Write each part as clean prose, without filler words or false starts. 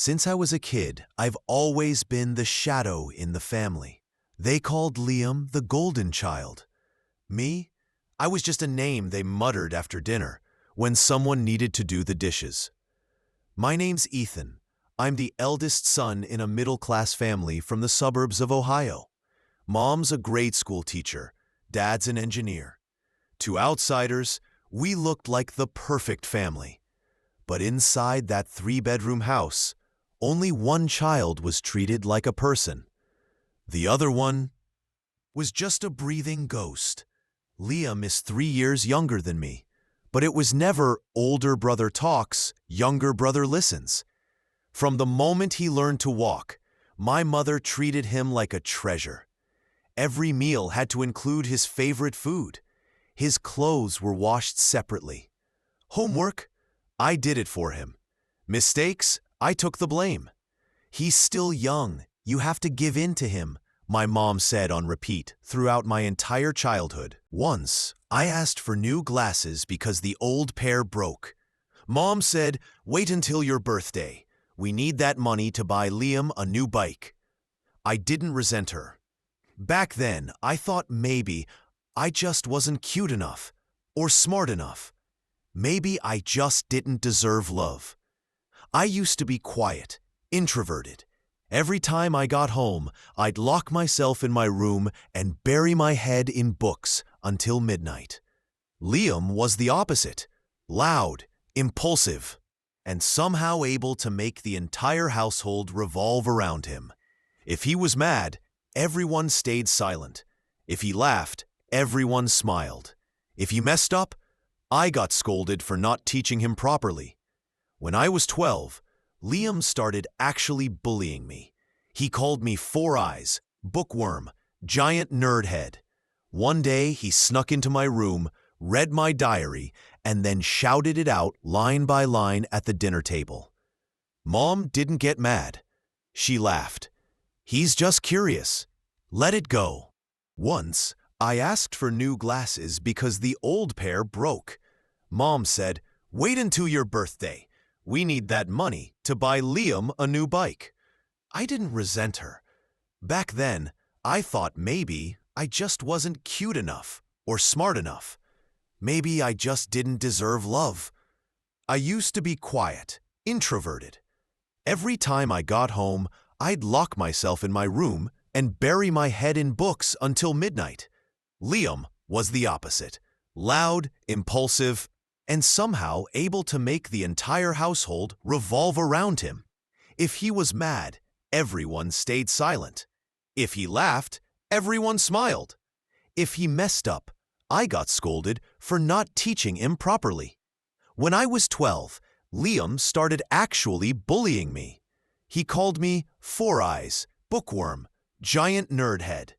Since I was a kid, I've always been the shadow in the family. They called Liam the golden child. Me? I was just a name they muttered after dinner when someone needed to do the dishes. My name's Ethan. I'm the eldest son in a middle-class family from the suburbs of Ohio. Mom's a grade school teacher, Dad's an engineer. To outsiders, we looked like the perfect family. But inside that three-bedroom house, only one child was treated like a person. The other one was just a breathing ghost. Liam is 3 years younger than me, but it was never older brother talks, younger brother listens. From the moment he learned to walk, my mother treated him like a treasure. Every meal had to include his favorite food. His clothes were washed separately. Homework? I did it for him. Mistakes? I took the blame. He's still young. You have to give in to him, my mom said on repeat throughout my entire childhood. Once, I asked for new glasses because the old pair broke. Mom said, "Wait until your birthday. We need that money to buy Liam a new bike." I didn't resent her. Back then, I thought maybe I just wasn't cute enough or smart enough. Maybe I just didn't deserve love. I used to be quiet, introverted. Every time I got home, I'd lock myself in my room and bury my head in books until midnight. Liam was the opposite, loud, impulsive, and somehow able to make the entire household revolve around him. If he was mad, everyone stayed silent. If he laughed, everyone smiled. If he messed up, I got scolded for not teaching him properly. When I was 12, Liam started actually bullying me. He called me Four Eyes, bookworm, giant nerd head. One day, he snuck into my room, read my diary, and then shouted it out line by line at the dinner table. Mom didn't get mad. She laughed. "He's just curious. Let it go." Once, I asked for new glasses because the old pair broke. Mom said, "Wait until your birthday. We need that money to buy Liam a new bike." I didn't resent her. Back then, I thought maybe I just wasn't cute enough or smart enough. Maybe I just didn't deserve love. I used to be quiet, introverted. Every time I got home, I'd lock myself in my room and bury my head in books until midnight. Liam was the opposite, loud, impulsive, and somehow able to make the entire household revolve around him. If he was mad, everyone stayed silent. If he laughed, everyone smiled. If he messed up, I got scolded for not teaching him properly. When I was 12, Liam started actually bullying me. He called me Four Eyes, bookworm, giant nerd head.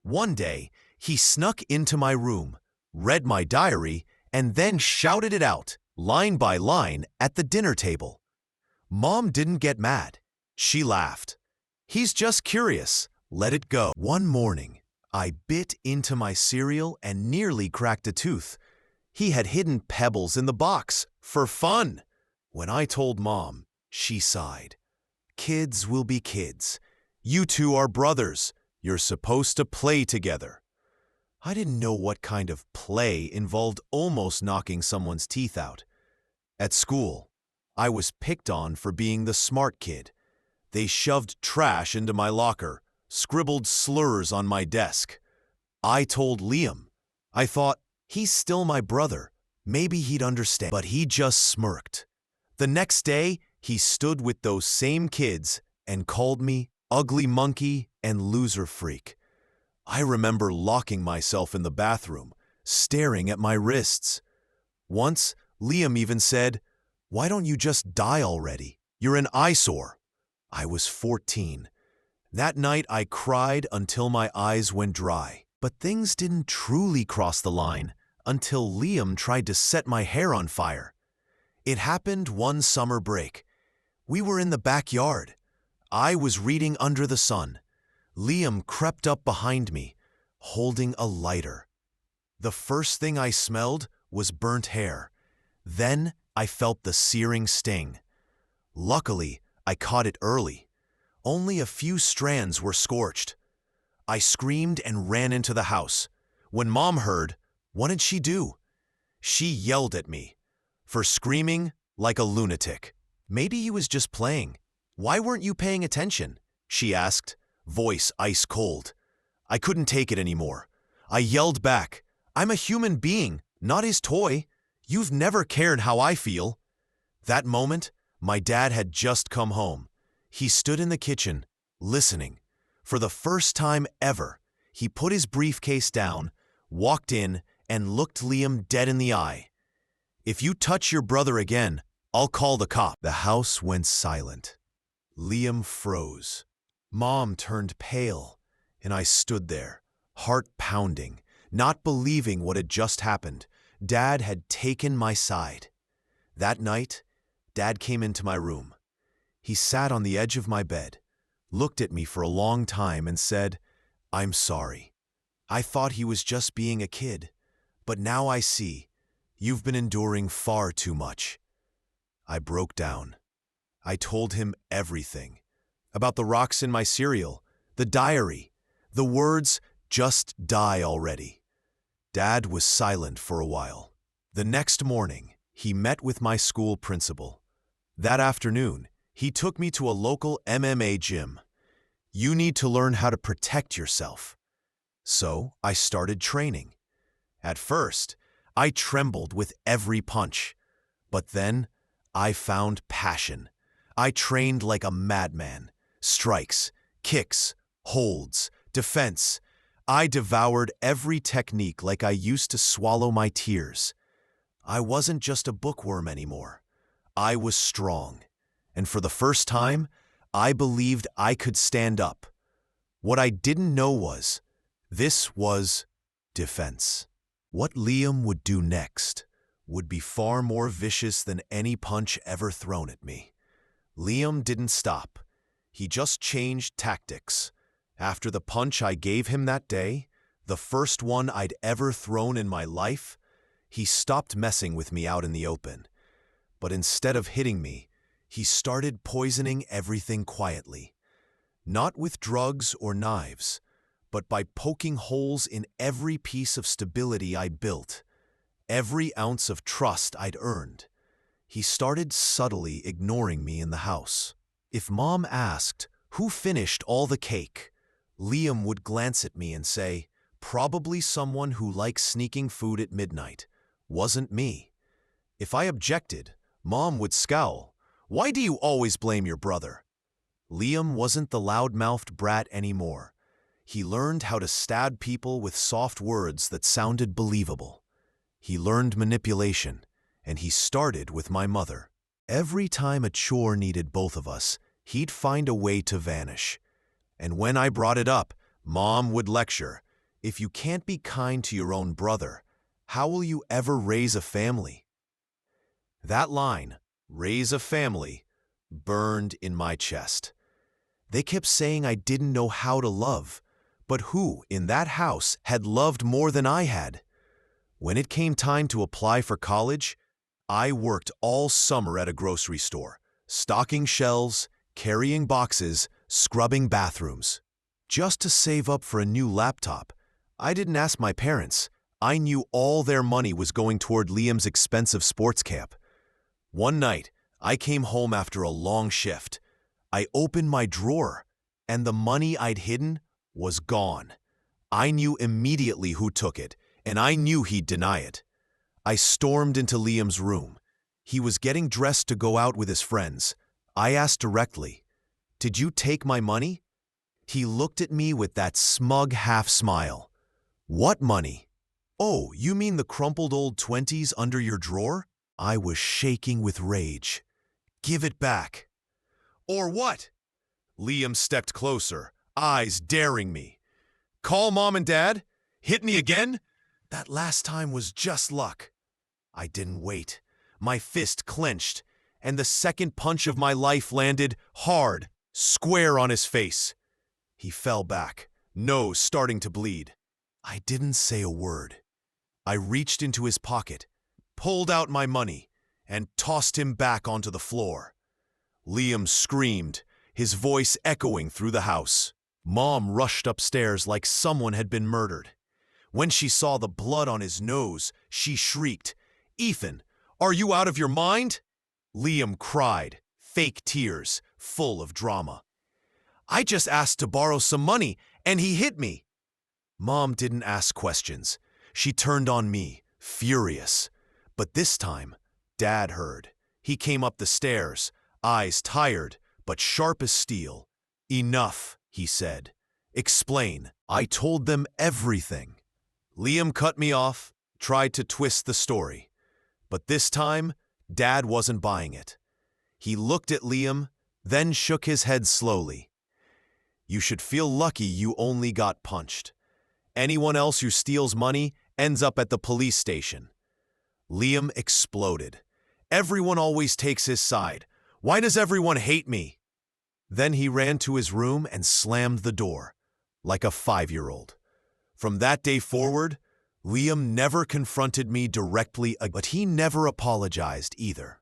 One day, he snuck into my room, read my diary, and then shouted it out, line by line, at the dinner table. Mom didn't get mad. She laughed. "He's just curious. Let it go." One morning, I bit into my cereal and nearly cracked a tooth. He had hidden pebbles in the box for fun. When I told Mom, she sighed. "Kids will be kids. You two are brothers. You're supposed to play together." I didn't know what kind of play involved almost knocking someone's teeth out. At school, I was picked on for being the smart kid. They shoved trash into my locker, scribbled slurs on my desk. I told Liam. I thought, he's still my brother. Maybe he'd understand. But he just smirked. The next day, he stood with those same kids and called me ugly monkey and loser freak. I remember locking myself in the bathroom, staring at my wrists. Once, Liam even said, "Why don't you just die already? You're an eyesore." I was 14. That night I cried until my eyes went dry. But things didn't truly cross the line until Liam tried to set my hair on fire. It happened one summer break. We were in the backyard. I was reading under the sun. Liam crept up behind me, holding a lighter. The first thing I smelled was burnt hair. Then I felt the searing sting. Luckily, I caught it early. Only a few strands were scorched. I screamed and ran into the house. When Mom heard, what did she do? She yelled at me for screaming like a lunatic. Maybe he was just playing. Why weren't you paying attention? She asked, voice ice cold. I couldn't take it anymore. I yelled back, I'm a human being, not his toy. You've never cared how I feel. That moment, my dad had just come home. He stood in the kitchen, listening. For the first time ever, he put his briefcase down, walked in, and looked Liam dead in the eye. If you touch your brother again, I'll call the cop. The house went silent. Liam froze. Mom turned pale, and I stood there, heart pounding, not believing what had just happened. Dad had taken my side. That night, Dad came into my room. He sat on the edge of my bed, looked at me for a long time and said, I'm sorry. I thought he was just being a kid, but now I see. You've been enduring far too much. I broke down. I told him everything. About the rocks in my cereal, the diary, the words, just die already. Dad was silent for a while. The next morning, he met with my school principal. That afternoon, he took me to a local MMA gym. You need to learn how to protect yourself. So I started training. At first, I trembled with every punch. But then, I found passion. I trained like a madman. Strikes, kicks, holds, defense. I devoured every technique like I used to swallow my tears. I wasn't just a bookworm anymore. I was strong. And for the first time, I believed I could stand up. What I didn't know was, this was defense. What Liam would do next would be far more vicious than any punch ever thrown at me. Liam didn't stop. He just changed tactics. After the punch I gave him that day, the first one I'd ever thrown in my life, he stopped messing with me out in the open. But instead of hitting me, he started poisoning everything quietly. Not with drugs or knives, but by poking holes in every piece of stability I built, every ounce of trust I'd earned. He started subtly ignoring me in the house. If Mom asked, who finished all the cake, Liam would glance at me and say, probably someone who likes sneaking food at midnight. Wasn't me. If I objected, Mom would scowl. Why do you always blame your brother? Liam wasn't the loud-mouthed brat anymore. He learned how to stab people with soft words that sounded believable. He learned manipulation, and he started with my mother. Every time a chore needed both of us, he'd find a way to vanish. And when I brought it up, Mom would lecture, if you can't be kind to your own brother, how will you ever raise a family? That line, raise a family, burned in my chest. They kept saying I didn't know how to love, but who in that house had loved more than I had? When it came time to apply for college, I worked all summer at a grocery store, stocking shelves, carrying boxes, scrubbing bathrooms. Just to save up for a new laptop, I didn't ask my parents. I knew all their money was going toward Liam's expensive sports camp. One night, I came home after a long shift. I opened my drawer, and the money I'd hidden was gone. I knew immediately who took it, and I knew he'd deny it. I stormed into Liam's room. He was getting dressed to go out with his friends. I asked directly, "Did you take my money?" He looked at me with that smug half-smile. "What money?" "Oh, you mean the crumpled old 20s under your drawer?" I was shaking with rage. "Give it back." "Or what?" Liam stepped closer, eyes daring me. "Call Mom and Dad? Hit me again?" "That last time was just luck." I didn't wait. My fist clenched, and the second punch of my life landed hard, square on his face. He fell back, nose starting to bleed. I didn't say a word. I reached into his pocket, pulled out my money, and tossed him back onto the floor. Liam screamed, his voice echoing through the house. Mom rushed upstairs like someone had been murdered. When she saw the blood on his nose, she shrieked, "Ethan, are you out of your mind?" Liam cried, fake tears, full of drama. "I just asked to borrow some money, and he hit me." Mom didn't ask questions. She turned on me, furious. But this time, Dad heard. He came up the stairs, eyes tired, but sharp as steel. "Enough," he said. "Explain." I told them everything. Liam cut me off, tried to twist the story. But this time, Dad wasn't buying it. He looked at Liam, then shook his head slowly. "You should feel lucky you only got punched. Anyone else who steals money ends up at the police station." Liam exploded. "Everyone always takes his side. Why does everyone hate me?" Then he ran to his room and slammed the door, like a 5-year-old. From that day forward, Liam never confronted me directly, but he never apologized either.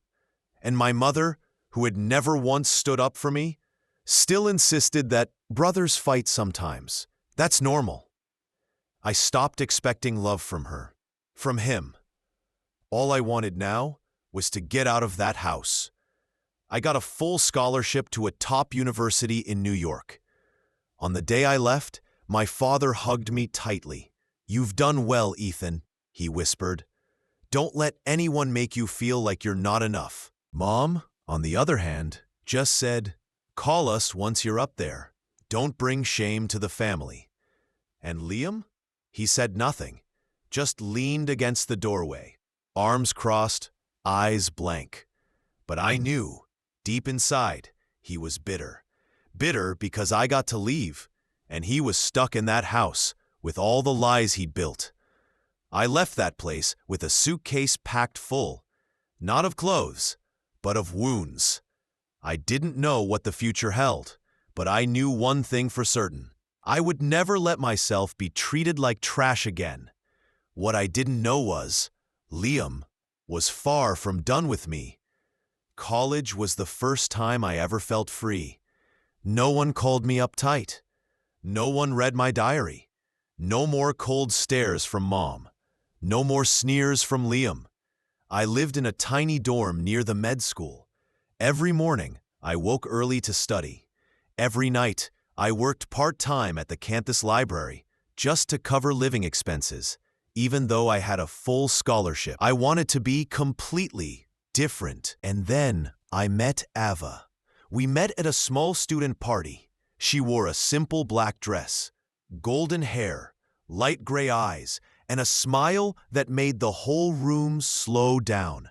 And my mother, who had never once stood up for me, still insisted that brothers fight sometimes. That's normal. I stopped expecting love from her, from him. All I wanted now was to get out of that house. I got a full scholarship to a top university in New York. On the day I left, my father hugged me tightly. "You've done well, Ethan," he whispered. "Don't let anyone make you feel like you're not enough." Mom, on the other hand, just said, "Call us once you're up there. Don't bring shame to the family." And Liam? He said nothing, just leaned against the doorway, arms crossed, eyes blank. But I knew, deep inside, he was bitter. Bitter because I got to leave, and he was stuck in that house with all the lies he'd built. I left that place with a suitcase packed full, not of clothes, but of wounds. I didn't know what the future held, but I knew one thing for certain. I would never let myself be treated like trash again. What I didn't know was, Liam was far from done with me. College was the first time I ever felt free. No one called me uptight. No one read my diary. No more cold stares from Mom. No more sneers from Liam. I lived in a tiny dorm near the med school. Every morning, I woke early to study. Every night, I worked part-time at the campus library just to cover living expenses. Even though I had a full scholarship, I wanted to be completely different. And then I met Ava. We met at a small student party. She wore a simple black dress, golden hair, light gray eyes, and a smile that made the whole room slow down.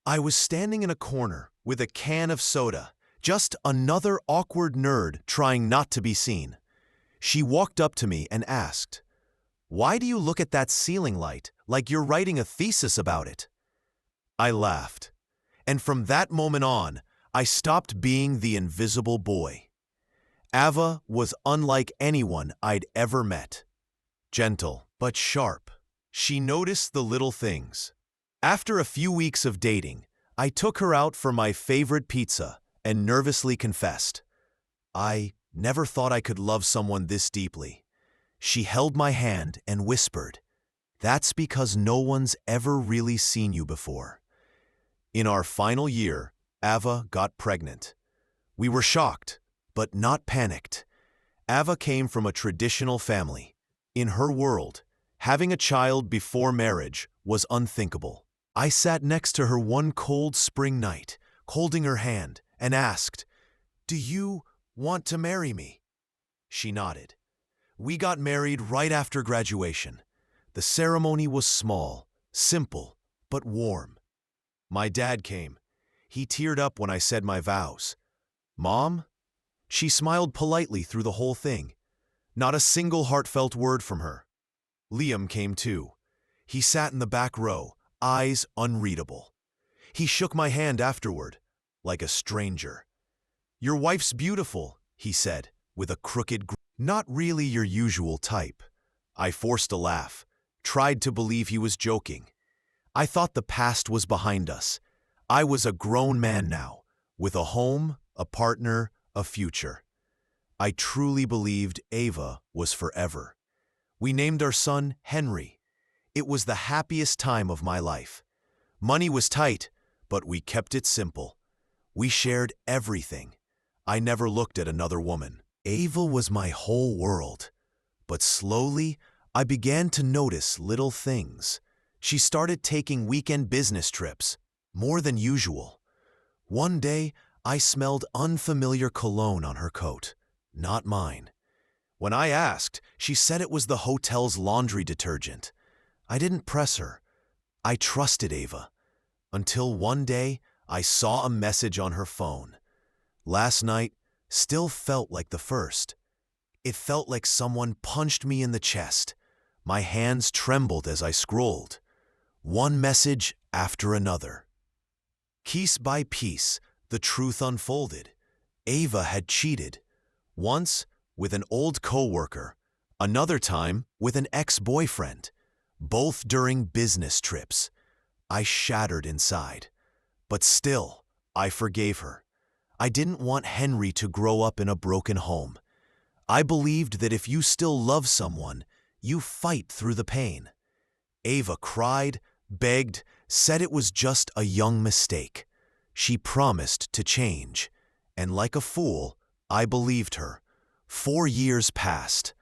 I was standing in a corner with a can of soda, just another awkward nerd trying not to be seen. She walked up to me and asked, "Why do you look at that ceiling light like you're writing a thesis about it?" I laughed, and from that moment on, I stopped being the invisible boy. Ava was unlike anyone I'd ever met. Gentle, but sharp. She noticed the little things. After a few weeks of dating, I took her out for my favorite pizza and nervously confessed, "I never thought I could love someone this deeply." She held my hand and whispered, "That's because no one's ever really seen you before." In our final year, Ava got pregnant. We were shocked, but not panicked. Ava came from a traditional family. In her world, having a child before marriage was unthinkable. I sat next to her one cold spring night, holding her hand, and asked, "Do you want to marry me?" She nodded. We got married right after graduation. The ceremony was small, simple, but warm. My dad came. He teared up when I said my vows. Mom? She smiled politely through the whole thing. Not a single heartfelt word from her. Liam came too. He sat in the back row, eyes unreadable. He shook my hand afterward, like a stranger. "Your wife's beautiful," he said, with a crooked grin. Not really your usual type. I forced a laugh, tried to believe he was joking. I thought the past was behind us. I was a grown man now, with a home, a partner, a future. I truly believed Ava was forever. We named our son Henry. It was the happiest time of my life. Money was tight, but we kept it simple. We shared everything. I never looked at another woman. Ava was my whole world. But slowly, I began to notice little things. She started taking weekend business trips, more than usual. One day, I smelled unfamiliar cologne on her coat, not mine. When I asked, she said it was the hotel's laundry detergent. I didn't press her. I trusted Ava. Until one day, I saw a message on her phone. Last night still felt like the first. It felt like someone punched me in the chest. My hands trembled as I scrolled. One message after another. Piece by piece, the truth unfolded. Ava had cheated. Once with an old coworker, another time with an ex-boyfriend, both during business trips. I shattered inside. But still, I forgave her. I didn't want Henry to grow up in a broken home. I believed that if you still love someone, you fight through the pain. Ava cried, begged, said it was just a young mistake. She promised to change. And like a fool, I believed her. 4 years passed.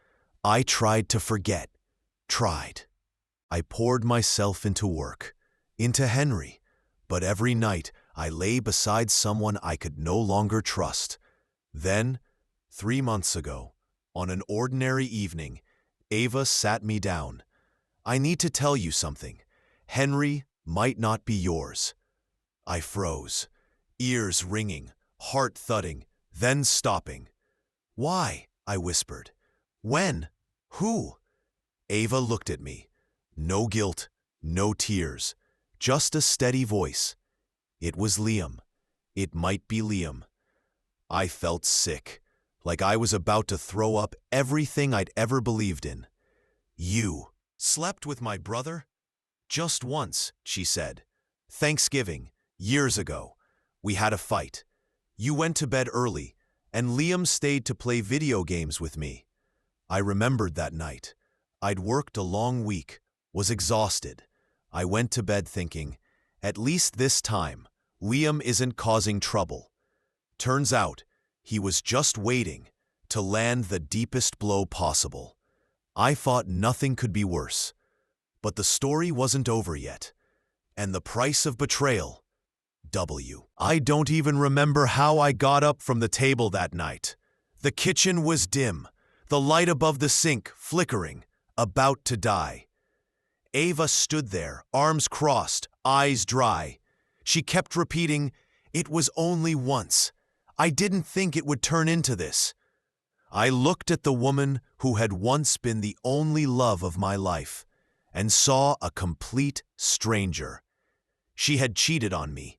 I tried to forget. Tried. I poured myself into work, into Henry. But every night, I lay beside someone I could no longer trust. Then, 3 months ago, on an ordinary evening, Ava sat me down. I need to tell you something. Henry might not be yours. I froze, ears ringing, heart thudding, then stopping. Why? I whispered. When? Who? Ava looked at me. No guilt, no tears, just a steady voice. It was Liam. It might be Liam. I felt sick, like I was about to throw up everything I'd ever believed in. You slept with my brother? Just once, she said. Thanksgiving, years ago. We had a fight. You went to bed early, and Liam stayed to play video games with me. I remembered that night. I'd worked a long week, was exhausted. I went to bed thinking, at least this time, Liam isn't causing trouble. Turns out, he was just waiting to land the deepest blow possible. I thought nothing could be worse. But the story wasn't over yet. And the price of betrayal, W. I don't even remember how I got up from the table that night. The kitchen was dim, the light above the sink flickering, about to die. Ava stood there, arms crossed, eyes dry. She kept repeating, "It was only once. I didn't think it would turn into this." I looked at the woman who had once been the only love of my life and saw a complete stranger. She had cheated on me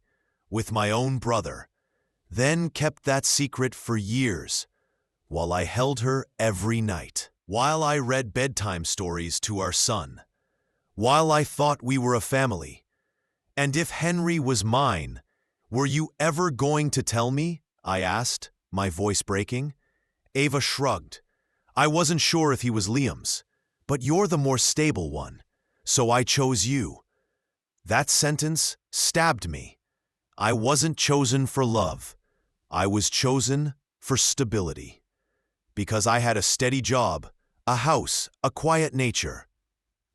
with my own brother, then kept that secret for years while I held her every night, while I read bedtime stories to our son, while I thought we were a family. And if Henry was mine, were you ever going to tell me? I asked, my voice breaking. Ava shrugged. I wasn't sure if he was Liam's, but you're the more stable one, so I chose you. That sentence stabbed me. I wasn't chosen for love. I was chosen for stability. Because I had a steady job, a house, a quiet nature.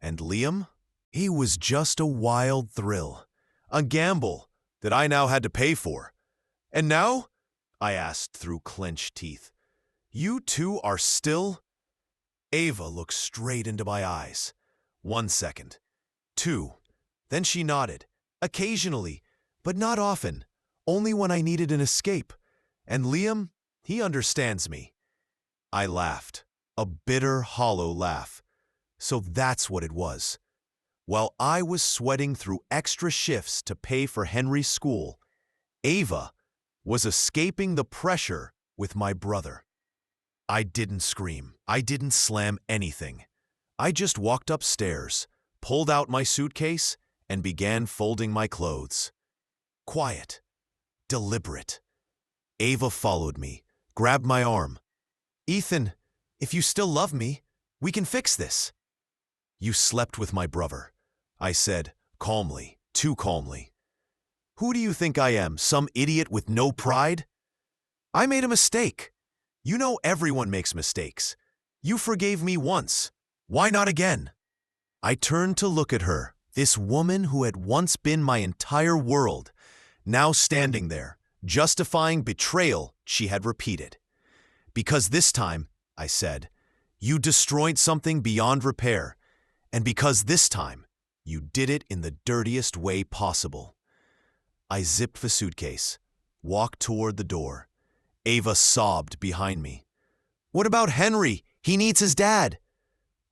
And Liam? He was just a wild thrill, a gamble that I now had to pay for. And now? I asked through clenched teeth. You two are still? Ava looked straight into my eyes. 1 second. 2. Then she nodded. Occasionally, but not often. Only when I needed an escape. And Liam, he understands me. I laughed. A bitter, hollow laugh. So that's what it was. While I was sweating through extra shifts to pay for Henry's school, Ava was escaping the pressure with my brother. I didn't scream. I didn't slam anything. I just walked upstairs, pulled out my suitcase, and began folding my clothes. Quiet, deliberate, Ava followed me, grabbed my arm. "Ethan, if you still love me, we can fix this." "You slept with my brother," I said, calmly, too calmly. "Who do you think I am, some idiot with no pride? I made a mistake. You know everyone makes mistakes. You forgave me once. Why not again?" I turned to look at her, this woman who had once been my entire world, now standing there, justifying betrayal she had repeated. "Because this time," I said, "you destroyed something beyond repair, and because this time, you did it in the dirtiest way possible." I zipped the suitcase, walked toward the door. Ava sobbed behind me. "What about Henry? He needs his dad."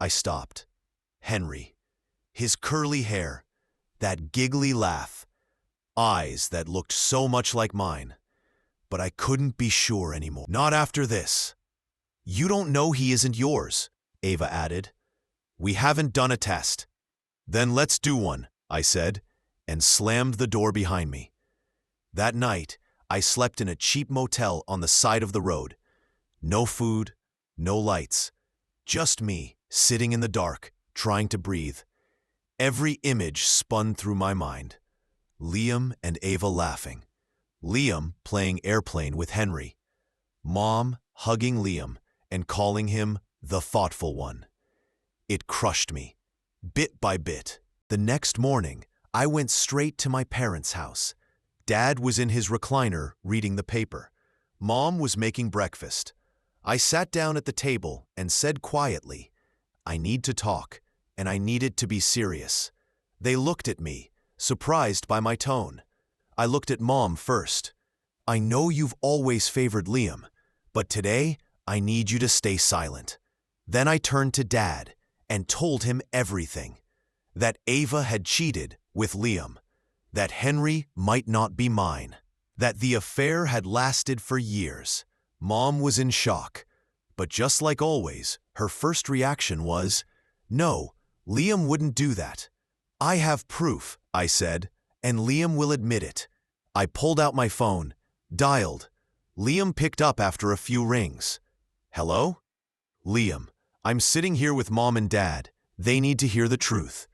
I stopped. Henry. His curly hair, that giggly laugh, eyes that looked so much like mine. But I couldn't be sure anymore. "Not after this." "You don't know he isn't yours," Ava added. "We haven't done a test." "Then let's do one," I said, and slammed the door behind me. That night, I slept in a cheap motel on the side of the road. No food, no lights, just me sitting in the dark, trying to breathe. Every image spun through my mind. Liam and Ava laughing. Liam playing airplane with Henry. Mom hugging Liam and calling him the thoughtful one. It crushed me, bit by bit. The next morning, I went straight to my parents' house. Dad was in his recliner reading the paper. Mom was making breakfast. I sat down at the table and said quietly, "I need to talk, and I need it to be serious." They looked at me, surprised by my tone. I looked at Mom first. "I know you've always favored Liam, but today I need you to stay silent." Then I turned to Dad and told him everything. That Ava had cheated with Liam. That Henry might not be mine. That the affair had lasted for years. Mom was in shock. But just like always, her first reaction was, "No, Liam wouldn't do that." "I have proof," I said, "and Liam will admit it." I pulled out my phone, dialed. Liam picked up after a few rings. "Hello?" "Liam, I'm sitting here with Mom and Dad. They need to hear the truth.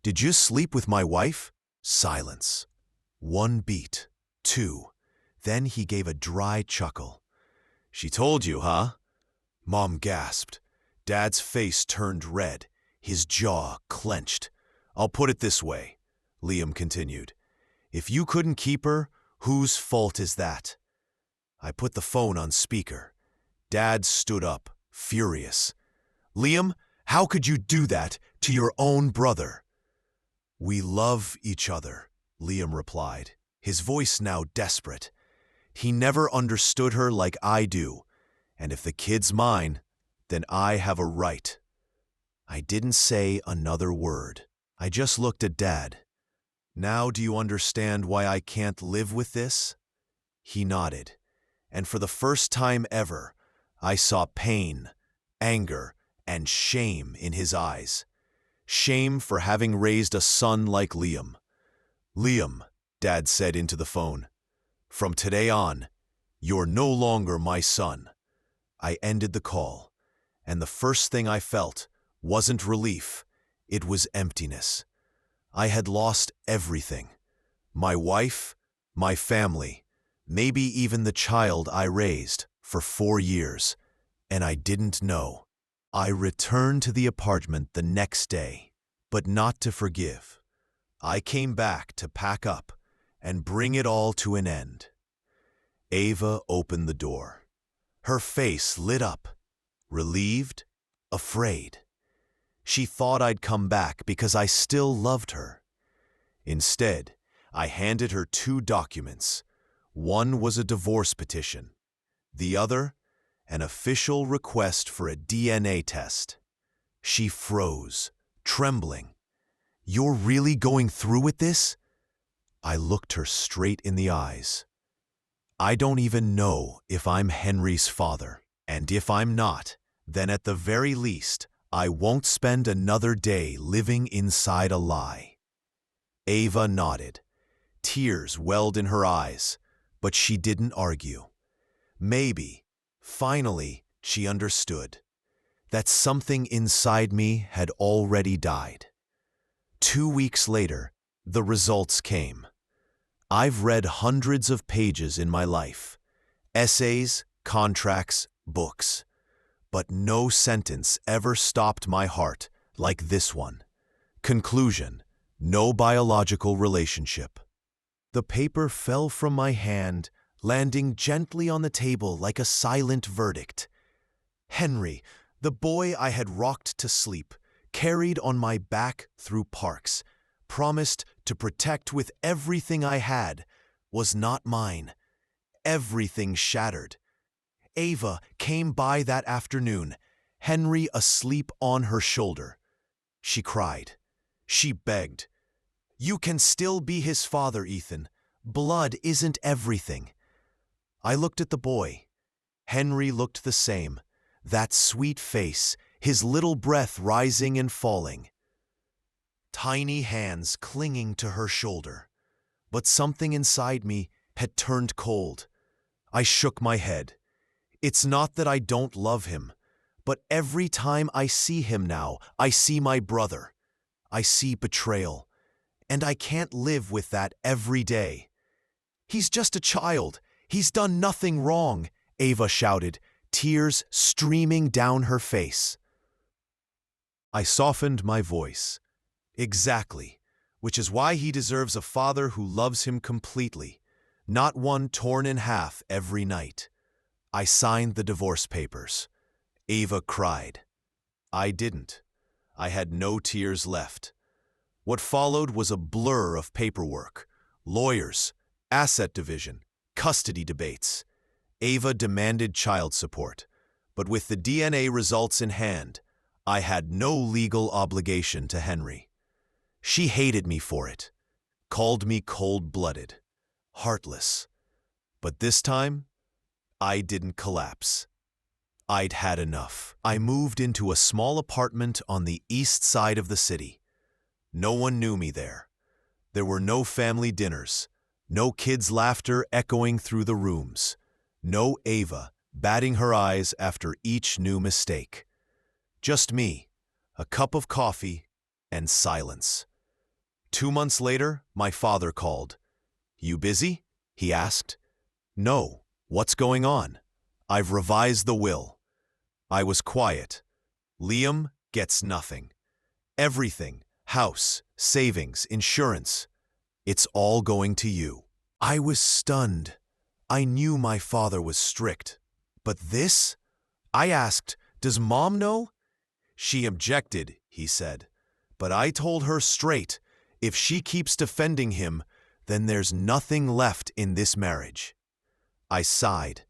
Did you sleep with my wife?" Silence. One beat. Two. Then he gave a dry chuckle. "She told you, huh?" Mom gasped. Dad's face turned red. His jaw clenched. "I'll put it this way," Liam continued. "If you couldn't keep her, whose fault is that?" I put the phone on speaker. Dad stood up, furious. "Liam, how could you do that to your own brother?" "We love each other," Liam replied, his voice now desperate. "He never understood her like I do, and if the kid's mine, then I have a right." I didn't say another word. I just looked at Dad. "Now do you understand why I can't live with this?" He nodded, and for the first time ever, I saw pain, anger, and shame in his eyes. Shame for having raised a son like Liam. "Liam," Dad said into the phone, "from today on, you're no longer my son." I ended the call, and the first thing I felt wasn't relief, it was emptiness. I had lost everything. My wife, my family, maybe even the child I raised for 4 years, and I didn't know. I returned to the apartment the next day, but not to forgive. I came back to pack up and bring it all to an end. Ava opened the door. Her face lit up, relieved, afraid. She thought I'd come back because I still loved her. Instead, I handed her 2 documents. One was a divorce petition. The other, an official request for a DNA test. She froze, trembling. "You're really going through with this?" I looked her straight in the eyes. "I don't even know if I'm Henry's father, and if I'm not, then at the very least, I won't spend another day living inside a lie." Ava nodded. Tears welled in her eyes, but she didn't argue. Maybe, finally, she understood that something inside me had already died. 2 weeks later, the results came. I've read hundreds of pages in my life, essays, contracts, books, but no sentence ever stopped my heart like this one. Conclusion: no biological relationship. The paper fell from my hand, landing gently on the table like a silent verdict. Henry, the boy I had rocked to sleep, carried on my back through parks, promised to protect with everything I had, was not mine. Everything shattered. Ava came by that afternoon, Henry asleep on her shoulder. She cried. She begged. "You can still be his father, Ethan. Blood isn't everything." I looked at the boy. Henry looked the same. That sweet face, his little breath rising and falling. Tiny hands clinging to her shoulder. But something inside me had turned cold. I shook my head. It's not that I don't love him, but every time I see him now, I see my brother. I see betrayal, and I can't live with that every day. "He's just a child. He's done nothing wrong," Ava shouted, tears streaming down her face. I softened my voice. "Exactly, which is why he deserves a father who loves him completely, not one torn in half every night." I signed the divorce papers. Ava cried. I didn't. I had no tears left. What followed was a blur of paperwork, lawyers, asset division, custody debates. Ava demanded child support, but with the DNA results in hand, I had no legal obligation to Henry. She hated me for it, called me cold-blooded, heartless. But this time, I didn't collapse. I'd had enough. I moved into a small apartment on the east side of the city. No one knew me there. There were no family dinners, no kids' laughter echoing through the rooms, no Ava batting her eyes after each new mistake. Just me, a cup of coffee, and silence. 2 months later, my father called. "You busy?" he asked. "No. What's going on?" "I've revised the will." I was quiet. "Liam gets nothing. Everything, house, savings, insurance, it's all going to you." I was stunned. I knew my father was strict. But this? I asked, "Does Mom know?" "She objected," he said. "But I told her straight, if she keeps defending him, then there's nothing left in this marriage." I sighed.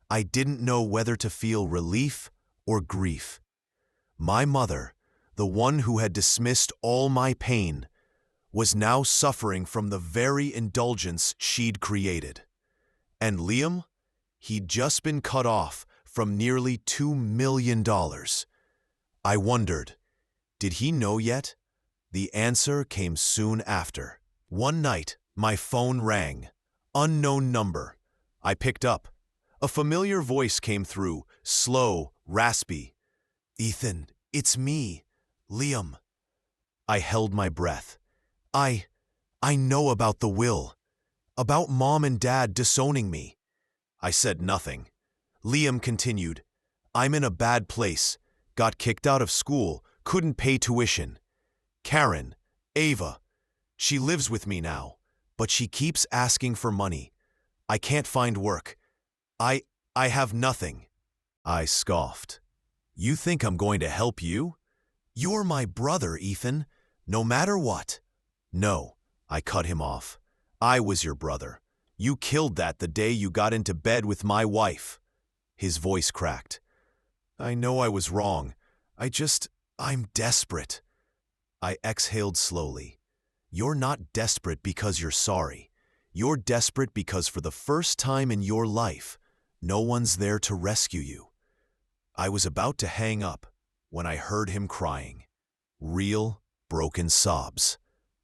I didn't know whether to feel relief or grief. My mother, the one who had dismissed all my pain, was now suffering from the very indulgence she'd created. And Liam? He'd just been cut off from nearly $2 million. I wondered, did he know yet? The answer came soon after. One night, my phone rang. Unknown number. I picked up. A familiar voice came through, slow, raspy. "Ethan, it's me, Liam." I held my breath. I know about the will. About Mom and Dad disowning me." I said nothing. Liam continued. "I'm in a bad place. Got kicked out of school, couldn't pay tuition. Karen, Ava, she lives with me now, but she keeps asking for money. I can't find work. I have nothing." I scoffed. "You think I'm going to help you? You're my brother, Ethan, no matter what." "No," I cut him off. "I was your brother. You killed that the day you got into bed with my wife." His voice cracked. "I know I was wrong. I'm desperate." I exhaled slowly. "You're not desperate because you're sorry. You're desperate because for the first time in your life, no one's there to rescue you." I was about to hang up when I heard him crying. Real, broken sobs.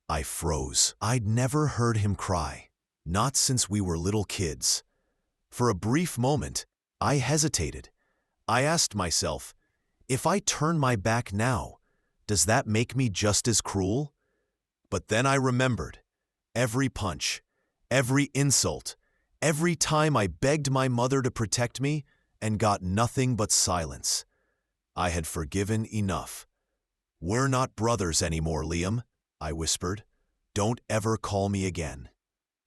I froze. I'd never heard him cry, not since we were little kids. For a brief moment, I hesitated. I asked myself, if I turn my back now, does that make me just as cruel? But then I remembered. Every punch, every insult, every time I begged my mother to protect me and got nothing but silence. I had forgiven enough. "We're not brothers anymore, Liam," I whispered. "Don't ever call me again."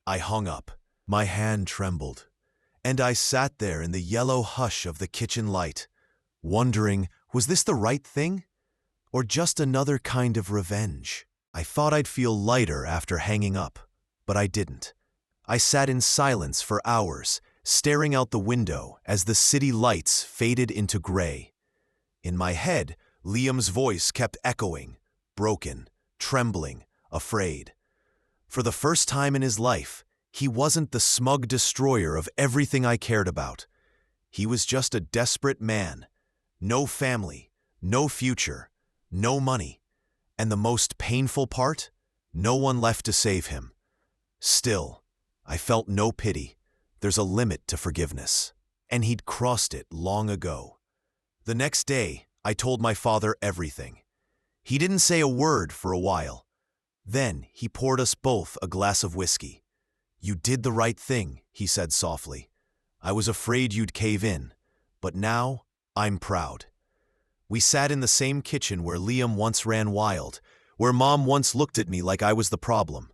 I hung up. My hand trembled, and I sat there in the yellow hush of the kitchen light, wondering, was this the right thing? Or just another kind of revenge? I thought I'd feel lighter after hanging up, but I didn't. I sat in silence for hours, staring out the window as the city lights faded into gray. In my head, Liam's voice kept echoing, broken, trembling, afraid. For the first time in his life, he wasn't the smug destroyer of everything I cared about. He was just a desperate man. No family, no future, no money. And the most painful part? No one left to save him. Still, I felt no pity. There's a limit to forgiveness. And he'd crossed it long ago. The next day, I told my father everything. He didn't say a word for a while. Then he poured us both a glass of whiskey. "You did the right thing," he said softly. "I was afraid you'd cave in, but now I'm proud." We sat in the same kitchen where Liam once ran wild, where Mom once looked at me like I was the problem.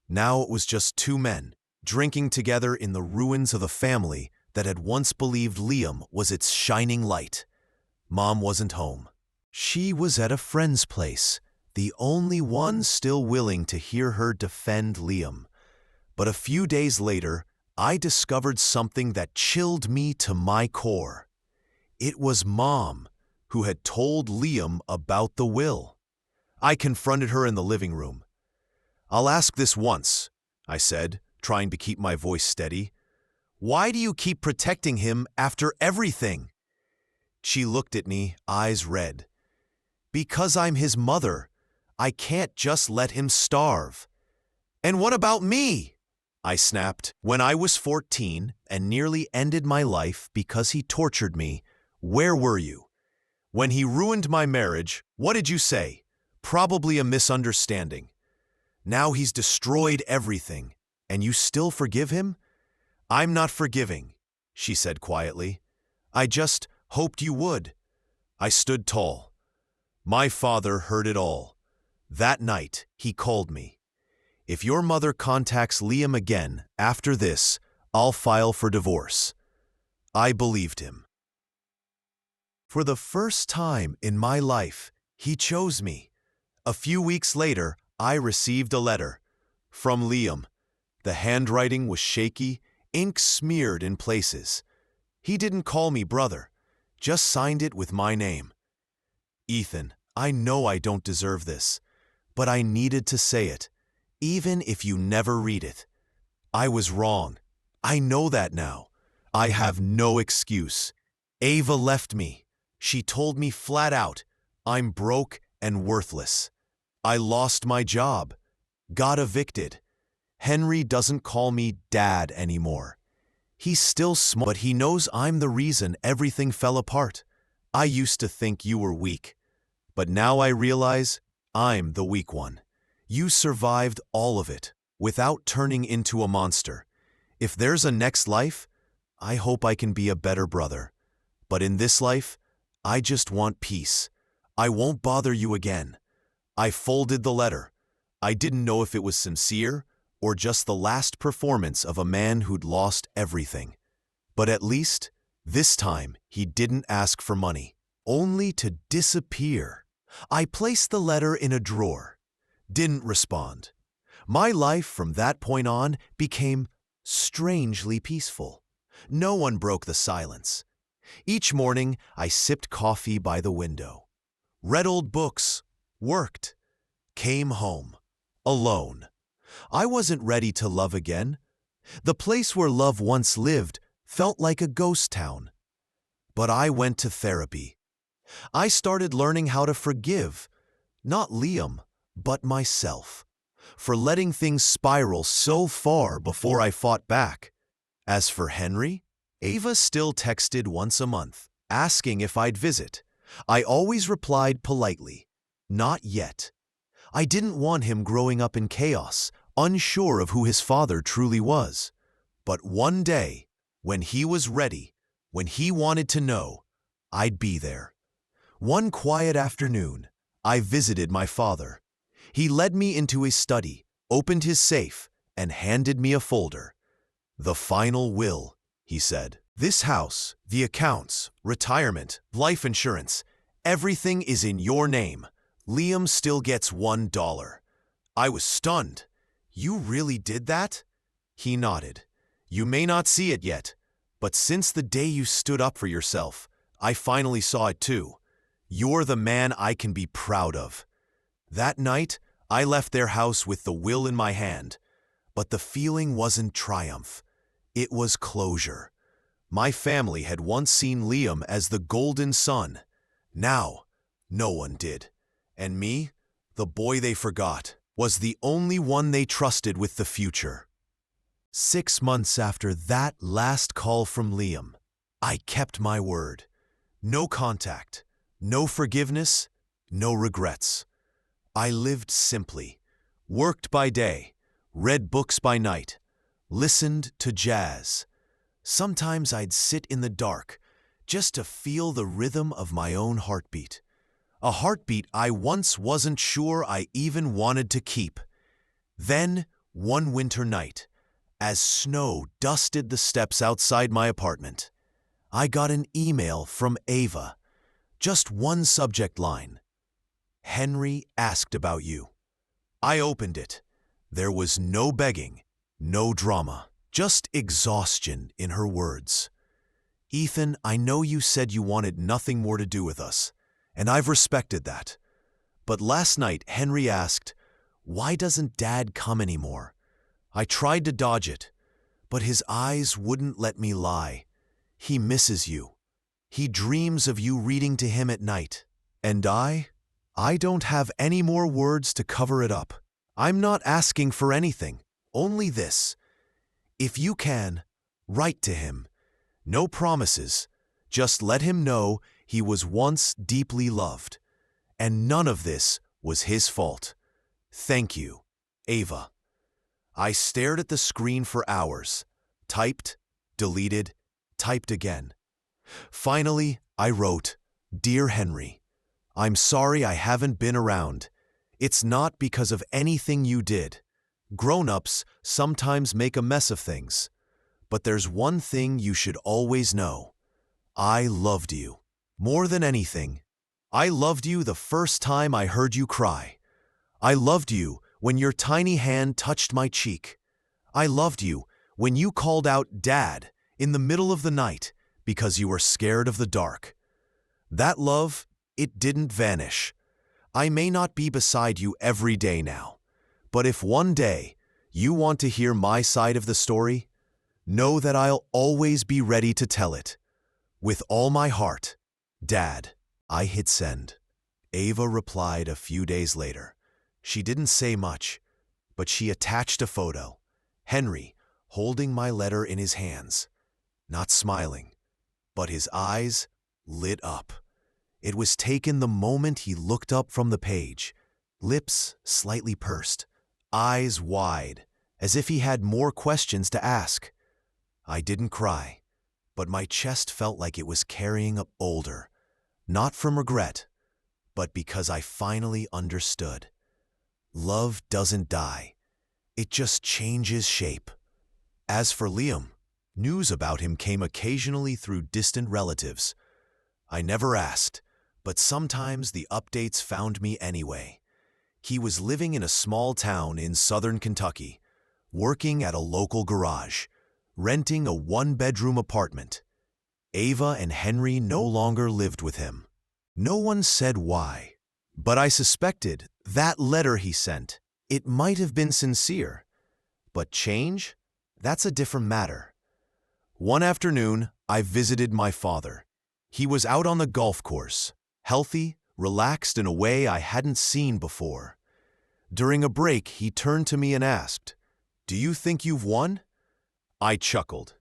Now it was just two men, drinking together in the ruins of a family that had once believed Liam was its shining light. Mom wasn't home. She was at a friend's place, the only one still willing to hear her defend Liam. But a few days later, I discovered something that chilled me to my core. It was Mom who had told Liam about the will. I confronted her in the living room. "I'll ask this once," I said, trying to keep my voice steady. "Why do you keep protecting him after everything?" She looked at me, eyes red. "Because I'm his mother. I can't just let him starve." "And what about me?" I snapped. "When I was 14 and nearly ended my life because he tortured me, where were you? When he ruined my marriage, what did you say? Probably a misunderstanding. Now he's destroyed everything, and you still forgive him?" "I'm not forgiving," she said quietly. "I just hoped you would." I stood tall. My father heard it all. That night, he called me. "If your mother contacts Liam again after this, I'll file for divorce." I believed him. For the first time in my life, he chose me. A few weeks later, I received a letter from Liam. The handwriting was shaky, ink smeared in places. He didn't call me brother, just signed it with my name. "Ethan, I know I don't deserve this, but I needed to say it, even if you never read it. I was wrong. I know that now. I have no excuse. Ava left me. She told me flat out, I'm broke and worthless. I lost my job, got evicted. Henry doesn't call me Dad anymore. He's still small, but he knows I'm the reason everything fell apart. I used to think you were weak, but now I realize I'm the weak one. You survived all of it without turning into a monster. If there's a next life, I hope I can be a better brother. But in this life, I just want peace. I won't bother you again." I folded the letter. I didn't know if it was sincere or just the last performance of a man who'd lost everything. But at least, this time, he didn't ask for money, only to disappear. I placed the letter in a drawer. Didn't respond. My life from that point on became strangely peaceful. No one broke the silence. Each morning, I sipped coffee by the window, read old books, worked, came home, alone. I wasn't ready to love again. The place where love once lived felt like a ghost town. But I went to therapy. I started learning how to forgive, not Liam, but myself, for letting things spiral so far before I fought back. As for Henry, Ava still texted once a month, asking if I'd visit. I always replied politely, "Not yet." I didn't want him growing up in chaos, unsure of who his father truly was. But one day, when he was ready, when he wanted to know, I'd be there. One quiet afternoon, I visited my father. He led me into his study, opened his safe, and handed me a folder. "The final will," he said. "This house, the accounts, retirement, life insurance, everything is in your name. Liam still gets $1. I was stunned. "You really did that?" He nodded. "You may not see it yet, but since the day you stood up for yourself, I finally saw it too. You're the man I can be proud of." That night, I left their house with the will in my hand, but the feeling wasn't triumph. It was closure. My family had once seen Liam as the golden son. Now, no one did. And me, the boy they forgot, was the only one they trusted with the future. 6 months after that last call from Liam, I kept my word. No contact, no forgiveness, no regrets. I lived simply, worked by day, read books by night, listened to jazz. Sometimes I'd sit in the dark just to feel the rhythm of my own heartbeat. A heartbeat I once wasn't sure I even wanted to keep. Then, one winter night, as snow dusted the steps outside my apartment, I got an email from Ava. Just one subject line. "Henry asked about you." I opened it. There was no begging, no drama, just exhaustion in her words. "Ethan, I know you said you wanted nothing more to do with us, and I've respected that. But last night, Henry asked, 'Why doesn't Dad come anymore?' I tried to dodge it, but his eyes wouldn't let me lie. He misses you. He dreams of you reading to him at night. And I don't have any more words to cover it up. I'm not asking for anything, only this. If you can, write to him. No promises. Just let him know he was once deeply loved. And none of this was his fault. Thank you, Ava." I stared at the screen for hours, typed, deleted, typed again. Finally, I wrote, "Dear Henry, I'm sorry I haven't been around. It's not because of anything you did. Grown-ups sometimes make a mess of things. But there's one thing you should always know. I loved you. More than anything. I loved you the first time I heard you cry. I loved you when your tiny hand touched my cheek. I loved you when you called out 'Dad' in the middle of the night because you were scared of the dark. That love, it didn't vanish. I may not be beside you every day now, but if one day you want to hear my side of the story, know that I'll always be ready to tell it. With all my heart, Dad." I hit send. Ava replied a few days later. She didn't say much, but she attached a photo. Henry, holding my letter in his hands, not smiling, but his eyes lit up. It was taken the moment he looked up from the page, lips slightly pursed, eyes wide, as if he had more questions to ask. I didn't cry, but my chest felt like it was carrying a boulder, not from regret, but because I finally understood. Love doesn't die. It just changes shape. As for Liam, news about him came occasionally through distant relatives. I never asked, but sometimes the updates found me anyway. He was living in a small town in southern Kentucky, working at a local garage, renting a one-bedroom apartment. Ava and Henry no longer lived with him. No one said why, but I suspected that letter he sent, it might have been sincere. But change? That's a different matter. One afternoon, I visited my father. He was out on the golf course, healthy, relaxed in a way I hadn't seen before. During a break, he turned to me and asked, "Do you think you've won?" I chuckled.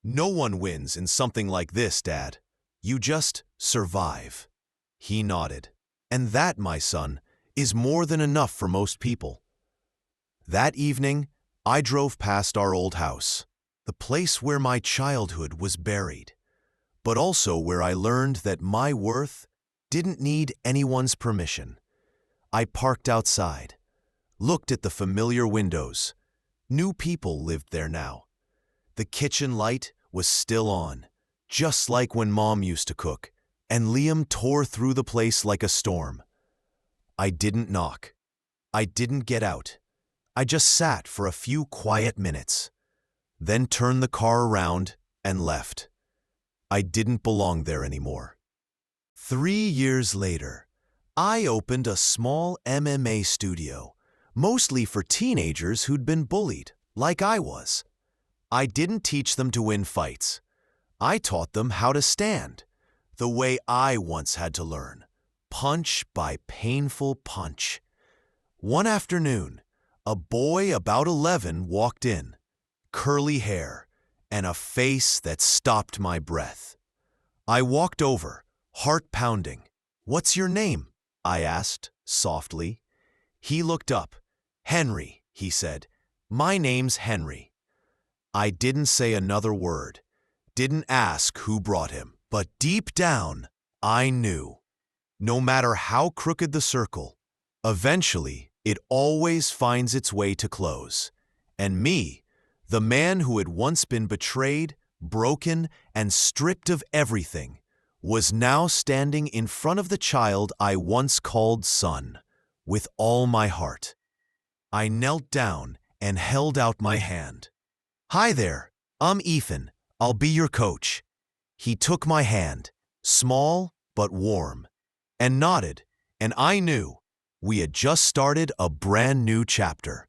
No one wins in something like this, Dad. You just survive. He nodded. And that, my son, is more than enough for most people. That evening, I drove past our old house, the place where my childhood was buried, but also where I learned that my worth didn't need anyone's permission. I parked outside, looked at the familiar windows. New people lived there now. The kitchen light was still on, just like when Mom used to cook, and Liam tore through the place like a storm. I didn't knock. I didn't get out. I just sat for a few quiet minutes, then turned the car around and left. I didn't belong there anymore. 3 years later, I opened a small MMA studio, mostly for teenagers who'd been bullied, like I was. I didn't teach them to win fights. I taught them how to stand, the way I once had to learn, punch by painful punch. One afternoon, a boy about 11 walked in, curly hair, and a face that stopped my breath. I walked over, heart pounding. "What's your name?" I asked, softly. He looked up. "Henry," he said. "My name's Henry." I didn't say another word, didn't ask who brought him, but deep down, I knew. No matter how crooked the circle, eventually, it always finds its way to close. And me, the man who had once been betrayed, broken, and stripped of everything, was now standing in front of the child I once called son, with all my heart. I knelt down and held out my hand. "Hi there, I'm Ethan. I'll be your coach." He took my hand, small but warm, and nodded, and I knew we had just started a brand new chapter.